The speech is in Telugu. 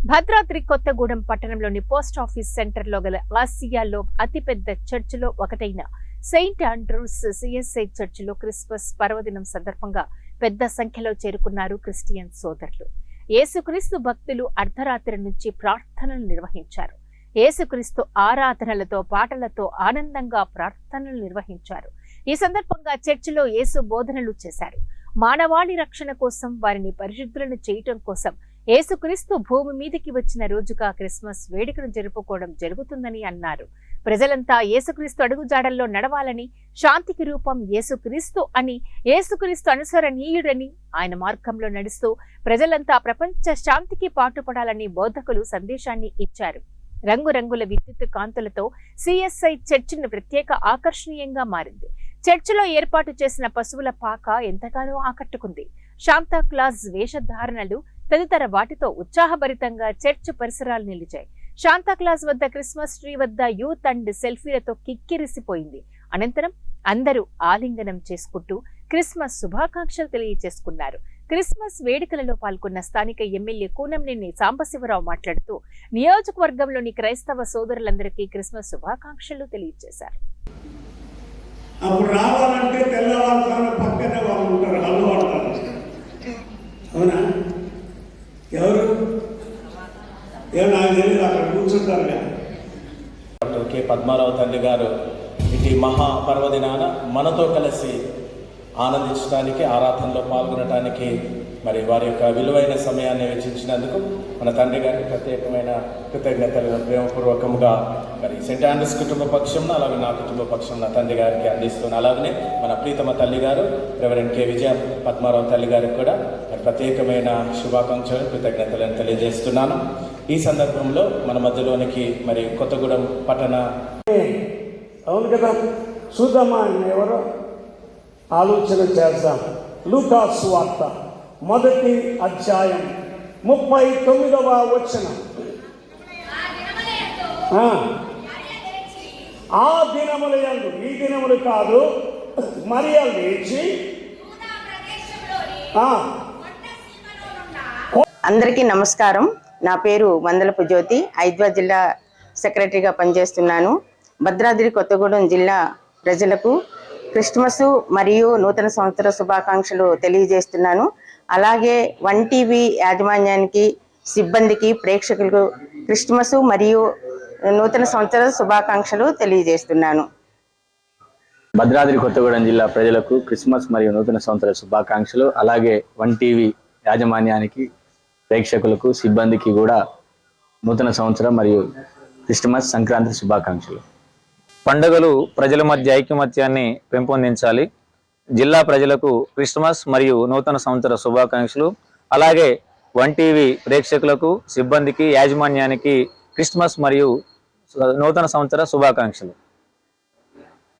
భద్రాద్రి కొత్తగూడెం పట్టణంలోని పోస్ట్ ఆఫీస్ సెంటర్లో గల ఆసియాలో అతిపెద్ద చర్చిలో ఒకటైన సెయింట్ ఆండ్రూస్ సిఎస్ఐ చర్చిలో క్రిస్మస్ పర్వదినం సందర్భంగా పెద్ద సంఖ్యలో చేరుకున్నారు క్రిస్టియన్ సోదరులు. యేసుక్రీస్తు భక్తులు అర్ధరాత్రి నుంచి ప్రార్థనలు నిర్వహించారు. యేసుక్రీస్తు ఆరాధనలతో పాటలతో ఆనందంగా ప్రార్థనలు నిర్వహించారు. ఈ సందర్భంగా చర్చిలో యేసు బోధనలు చేశారు. మానవాళి రక్షణ కోసం, వారిని పరిశుద్ధులను చేయటం కోసం యేసుక్రీస్తు భూమి మీదికి వచ్చిన రోజుగా క్రిస్మస్ వేడుకను జరుపుకోవడం జరుగుతుందని అన్నారు. ప్రజలంతా యేసుక్రీస్తు అడుగుజాడల్లో నడవాలని, శాంతికి రూపం యేసుక్రీస్తు అని, యేసుక్రీస్తు అనుసరణీయుడని, ఆయన మార్గంలో నడుస్తూ ప్రజలంతా ప్రపంచ శాంతికి పాటుపడాలని బోధకులు సందేశాన్ని ఇచ్చారు. రంగురంగుల విద్యుత్ కాంతులతో సిఎస్ఐ చర్చిని ప్రత్యేక ఆకర్షణీయంగా మారింది. చర్చిలో ఏర్పాటు చేసిన పశువుల పాక ఎంతగానో ఆకట్టుకుంది. శాంతాక్లాజ్ వేషధారణలు తదితర వాటితో ఉత్సాహభరితంగా చర్చ్ పరిసరాలు నిలిచాయి. శాంతాక్లాజ్ వద్ద క్రిస్మస్ ట్రీ వద్ద యూత్ అండ్ సెల్ఫీలతో కిక్కిరిసిపోయింది. అనంతరం అందరూ ఆలింగనం చేసుకుంటూ క్రిస్మస్ శుభాకాంక్షలు తెలియజేసుకున్నారు. క్రిస్మస్ వేడుకలలో పాల్గొన్న స్థానిక ఎమ్మెల్యే కూనంనేని సాంబశివరావు మాట్లాడుతూ నియోజకవర్గంలోని క్రైస్తవ సోదరులందరికీ క్రిస్మస్ శుభాకాంక్షలు తెలియజేశారు. అప్పుడు రావాలంటే తెల్లవారుజామున పక్కనే వాళ్ళు ఉంటారు, హలో అంటారు. అవునా? ఎవరు నాకు తెలియదు, అక్కడ కూర్చుంటారు. డాక్టర్ కె పద్మారావు తండ్రి గారు ఇటు మహాపర్వదినాన మనతో కలిసి ఆనందించడానికి, ఆరాధనలో పాల్గొనడానికి మరి వారి యొక్క విలువైన సమయాన్ని వెచ్చించినందుకు మన తండ్రి గారికి ప్రత్యేకమైన కృతజ్ఞతలు ప్రేమపూర్వకంగా మరి సెయింట్ ఆండ్రూస్ కుటుంబ పక్షంలో, అలాగే నా కుటుంబ పక్షంలో తండ్రి గారికి అందిస్తున్నాను. అలాగనే మన ప్రీతమ తల్లి గారు రెవరెండ్ కె విజయ పద్మారావు తల్లి గారికి కూడా మరి ప్రత్యేకమైన శుభాకాంక్షలు, కృతజ్ఞతలను తెలియజేస్తున్నాను. ఈ సందర్భంలో మన మధ్యలోనికి మరి కొత్తగూడెం పట్టణ అవును కదా, చూద్దామా ఎవరో ఆలోచన చేద్దాం. లూకా సువార్త 1వ అధ్యాయం 39వ వచనం. ఆ దినముల యందు, ఈ దినములు కాదు, మరియ లేచి అందరికీ నమస్కారం. నా పేరు మందలపు జ్యోతి, హైదరాబాద్ జిల్లా సెక్రటరీగా పనిచేస్తున్నాను. భద్రాద్రి కొత్తగూడెం జిల్లా ప్రజలకు క్రిస్మస్ మరియు నూతన సంవత్సర శుభాకాంక్షలు తెలియజేస్తున్నాను. అలాగే 1 టీవీ యాజమాన్యానికి, సిబ్బందికి, ప్రేక్షకులకు క్రిస్మస్ మరియు నూతన సంవత్సర శుభాకాంక్షలు తెలియజేస్తున్నాను. భద్రాద్రి కొత్తగూడెం జిల్లా ప్రజలకు క్రిస్మస్ మరియు నూతన సంవత్సర శుభాకాంక్షలు. అలాగే 1 టీవీ యాజమాన్యానికి, ప్రేక్షకులకు, సిబ్బందికి కూడా నూతన సంవత్సరం మరియు క్రిస్మస్, సంక్రాంతి శుభాకాంక్షలు. పండుగలు ప్రజల మధ్య ఐకమత్యాన్ని పెంపొందించాలి. జిల్లా ప్రజలకు క్రిస్మస్ మరియు నూతన సంవత్సర శుభాకాంక్షలు. అలాగే 1 టీవీ ప్రేక్షకులకు, సిబ్బందికి, యాజమాన్యానికి క్రిస్మస్ మరియు నూతన సంవత్సర శుభాకాంక్షలు.